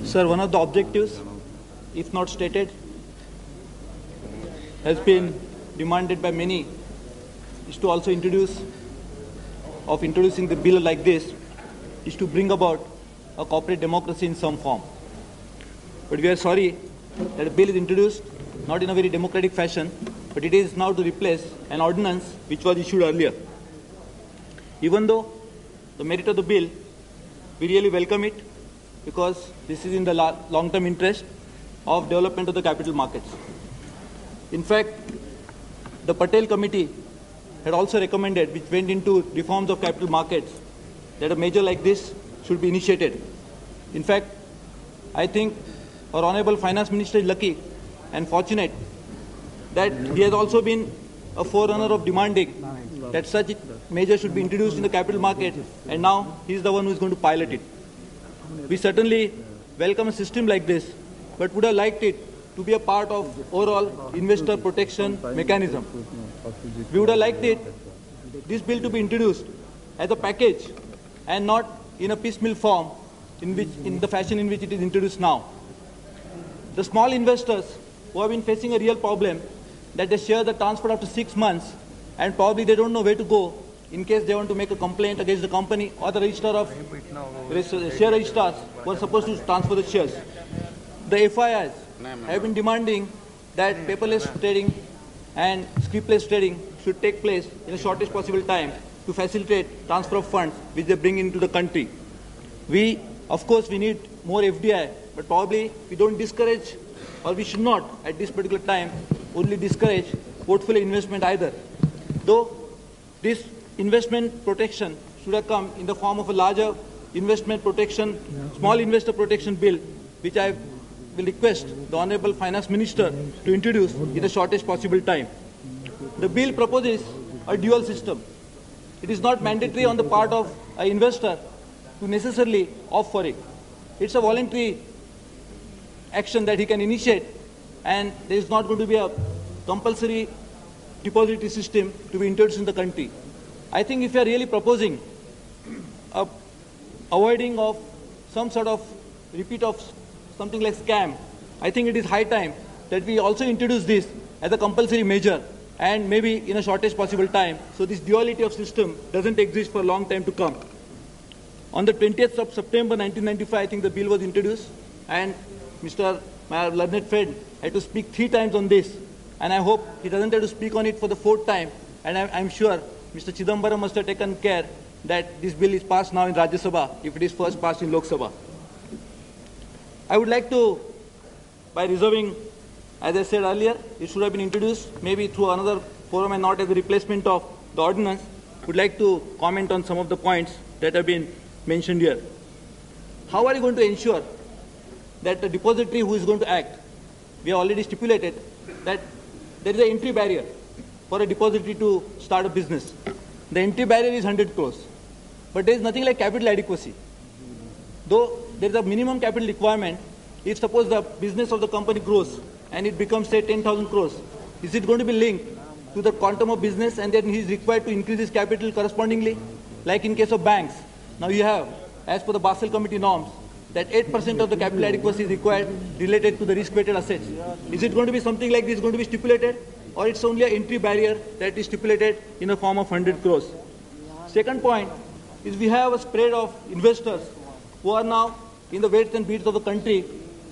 Sir, one of the objectives, if not stated, has been demanded by many, is to also introducing the bill like this, is to bring about a corporate democracy in some form. But we are sorry that a bill is introduced not in a very democratic fashion, but it is now to replace an ordinance which was issued earlier. Even though the merit of the bill, we really welcome it, because this is in the long-term interest of development of the capital markets. In fact, the Patel committee had also recommended, which went into reforms of capital markets, that a measure like this should be initiated. In fact, I think our Honorable Finance Minister is lucky and fortunate that he has also been a forerunner of demanding that such measure should be introduced in the capital market, and now he is the one who is going to pilot it. We certainly welcome a system like this, but would have liked it to be a part of overall investor protection mechanism. We would have liked this bill to be introduced as a package and not in a piecemeal form in the fashion in which it is introduced now. The small investors who have been facing a real problem, that they share the transfer after 6 months and probably they don't know where to go in case they want to make a complaint against the company or the registrar of share registrars who are supposed to transfer the shares. The FIIs have been demanding that paperless trading and scriptless trading should take place in the shortest possible time to facilitate transfer of funds which they bring into the country. Of course, we need more FDI, but probably we don't discourage, or we should not at this particular time only discourage portfolio investment either. Though this investment protection should have come in the form of a larger investment protection, small investor protection bill, which I will request the Honorable Finance Minister to introduce in the shortest possible time. The bill proposes a dual system. It is not mandatory on the part of an investor to necessarily opt for it. It's a voluntary action that he can initiate, and there is not going to be a compulsory depository system to be introduced in the country. I think if you are really proposing avoiding of some sort of repeat of something like scam, I think it is high time that we also introduce this as a compulsory measure, and maybe in a shortest possible time, so this duality of system doesn't exist for a long time to come. On the 20th of September 1995, I think the bill was introduced, and my learned friend had to speak 3 times on this, and I hope he doesn't have to speak on it for the 4th time, and I'm sure Mr. Chidambaram must have taken care that this bill is passed now in Rajya Sabha if it is first passed in Lok Sabha. I would like to, by reserving, as I said earlier, it should have been introduced maybe through another forum and not as a replacement of the ordinance, would like to comment on some of the points that have been mentioned here. How are you going to ensure that the depository who is going to act, we have already stipulated that there is an entry barrier for a depository to start a business. The entry barrier is 100 crores. But there is nothing like capital adequacy. Though there is a minimum capital requirement, if suppose the business of the company grows and it becomes say 10,000 crores, is it going to be linked to the quantum of business and then he is required to increase his capital correspondingly? Like in case of banks, now you have, as per the Basel Committee norms, that 8% of the capital adequacy is required related to the risk-weighted assets. Is it going to be something like this going to be stipulated, or it's only an entry barrier that is stipulated in the form of 100 crores? Second point is we have a spread of investors who are now in the weights and beats of the country,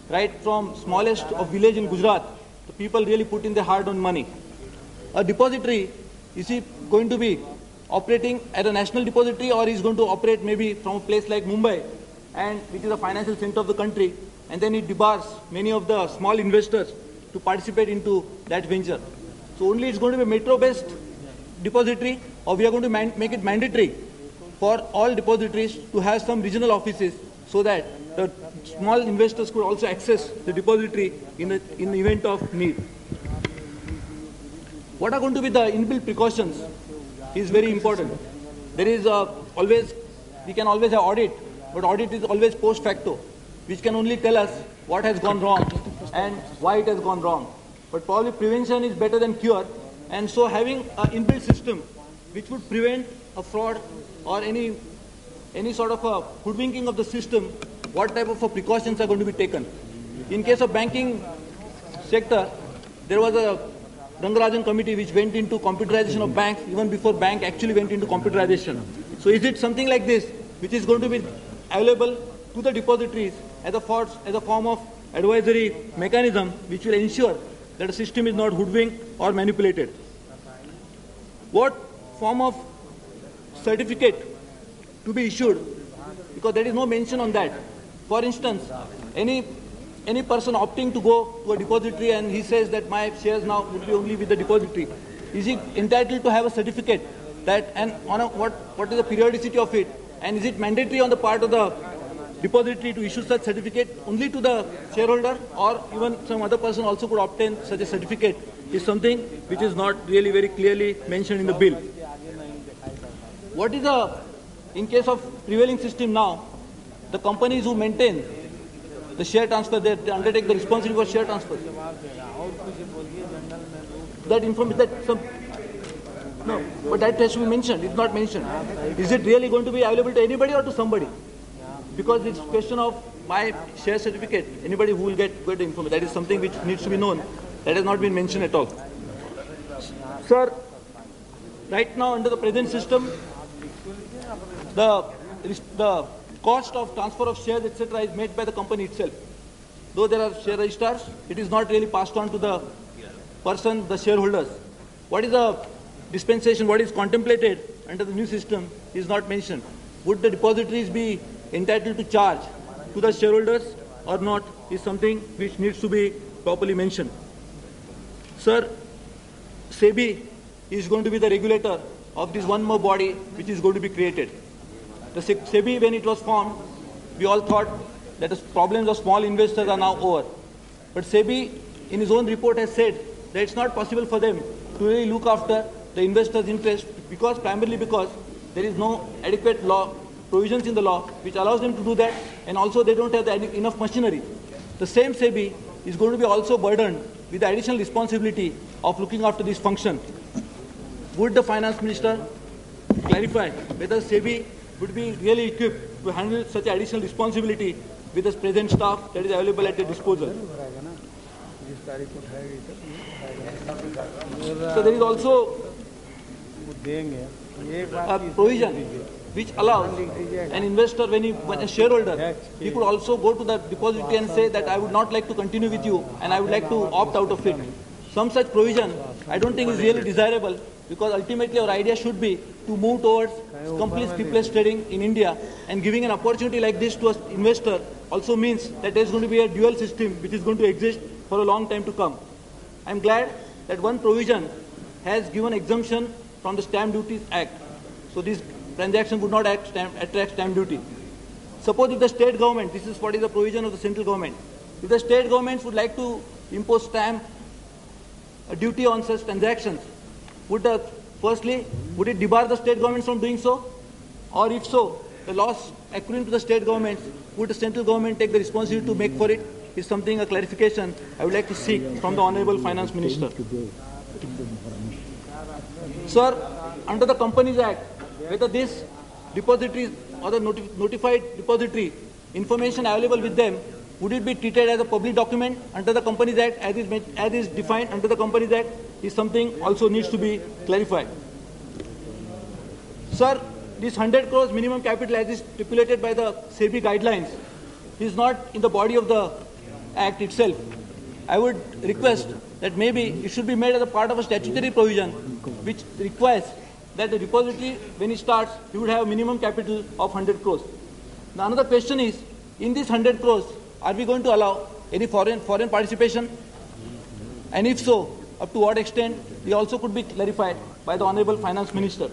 right from smallest of village in Gujarat. The people really put in their hard-earned money. A depository, is he going to be operating at a national depository, or is going to operate maybe from a place like Mumbai, and which is a financial center of the country, and then it debars many of the small investors to participate into that venture. So only it's going to be a metro-based depository, or we are going to make it mandatory for all depositories to have some regional offices so that the small investors could also access the depository in the event of need. What are going to be the inbuilt precautions is very important. There is we can always have audit, but audit is always post facto, which can only tell us what has gone wrong and why it has gone wrong. But probably prevention is better than cure, and so having an inbuilt system which would prevent a fraud or any sort of a hoodwinking of the system what type of precautions are going to be taken. In case of banking sector, there was a Rangarajan committee which went into computerization of banks even before bank actually went into computerization. So is it something like this which is going to be available to the depositories as a form of advisory mechanism which will ensure that the system is not hoodwinked or manipulated? What form of certificate to be issued? Because there is no mention on that. For instance, any person opting to go to a depository and he says that my shares now will be only with the depository, is he entitled to have a certificate that, and on what is the periodicity of it, and is it mandatory on the part of the depository to issue such certificate only to the shareholder, or even some other person also could obtain such a certificate, is something which is not really very clearly mentioned in the bill. What is in case of prevailing system now, the companies who maintain the share transfer, they undertake the responsibility for share transfer. That information, no, but that has to be mentioned. It's not mentioned. Is it really going to be available to anybody or to somebody? Because it's a question of my share certificate. Anybody who will get the information. That is something which needs to be known. That has not been mentioned at all. Sir, right now under the present system, the cost of transfer of shares, etc., is made by the company itself. Though there are share registrars, it is not really passed on to the person, the shareholders. What is the dispensation, what is contemplated under the new system is not mentioned. Would the depositories be entitled to charge to the shareholders or not is something which needs to be properly mentioned. Sir, SEBI is going to be the regulator of this one more body which is going to be created. The SEBI, when it was formed, we all thought that the problems of small investors are now over. But SEBI, in his own report, has said that it's not possible for them to really look after the investors' interest primarily because there is no adequate law provisions in the law which allows them to do that, and also they don't have enough machinery. The same SEBI is going to be also burdened with the additional responsibility of looking after this function. Would the finance minister clarify whether SEBI would be really equipped to handle such additional responsibility with the present staff that is available at their disposal? So there is also a provision which allows an investor, when a shareholder, he could also go to the depository and say that I would not like to continue with you and I would like to opt out of it. Some such provision I don't think is really desirable, because ultimately our idea should be to move towards complete paperless trading in India, and giving an opportunity like this to an investor also means that there is going to be a dual system which is going to exist for a long time to come. I am glad that one provision has given exemption from the Stamp Duties Act. So this transaction would not attract stamp duty. Suppose if the state government, this is what is the provision of the central government, if the state governments would like to impose stamp duty on such transactions, firstly, would it debar the state governments from doing so? Or if so, the loss accruing to the state governments, would the central government take the responsibility to make for it? Is something, a clarification I would like to seek from the Honorable Finance Minister. Sir, under the Companies Act, whether this depository or the notified depository, information available with them, would it be treated as a public document under the Companies Act as is defined under the Companies Act, is something also needs to be clarified. Sir, this 100 crores minimum capital as is stipulated by the SEBI guidelines is not in the body of the Act itself. I would request that maybe it should be made as a part of a statutory provision which requires that the depository, when it starts, you would have a minimum capital of 100 crores. Now another question is, in this 100 crores, are we going to allow any foreign participation? And if so, up to what extent, they also could be clarified by the Honorable Finance Minister.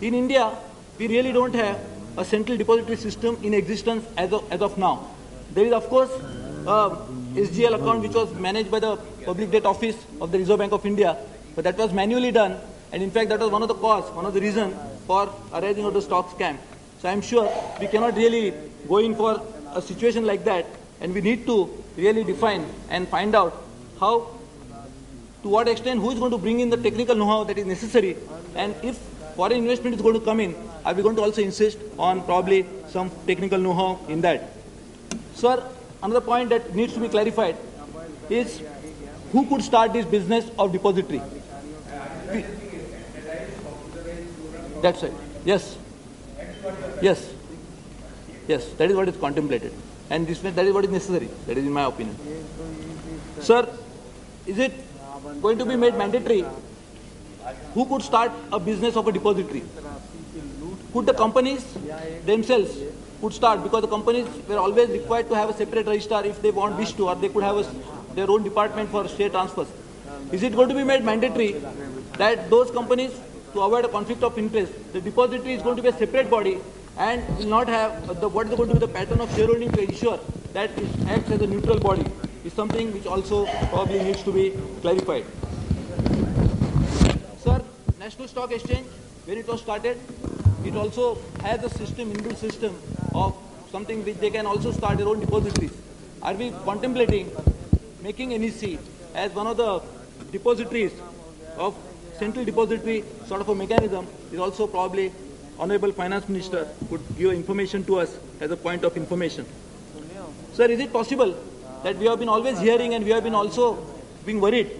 In India, we really don't have a central depository system in existence as of now. There is, of course, SGL account which was managed by the Public Debt Office of the Reserve Bank of India, but that was manually done, and in fact that was one of the reasons for arising of the stock scam. So I am sure we cannot really go in for a situation like that, and we need to really define and find out how, to what extent, who is going to bring in the technical know-how that is necessary, and if foreign investment is going to come in, are we going to also insist on probably some technical know-how in that? Sir, another point that needs to be clarified is who could start this business of depository? That's right. Yes. Yes. Yes. That is what is contemplated. And that is what is necessary. That is in my opinion. Sir, is it going to be made mandatory? Who could start a business of a depository? Could the companies themselves could start, because the companies were always required to have a separate registrar if they wish to, or they could have their own department for share transfers. Is it going to be made mandatory that those companies, to avoid a conflict of interest, the depository is going to be a separate body and will not have what is going to be the pattern of shareholding to ensure that it acts as a neutral body, is something which also probably needs to be clarified. Sir, National Stock Exchange, when it was started, it also has a system, inbuilt system of something which they can also start their own depositories. Are we contemplating making NEC as one of the depositories of central depository sort of a mechanism? Is also probably Honorable Finance Minister could give information to us as a point of information. Sir, is it possible that we have been always hearing and we have been also being worried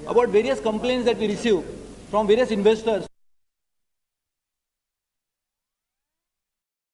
about various complaints that we receive from various investors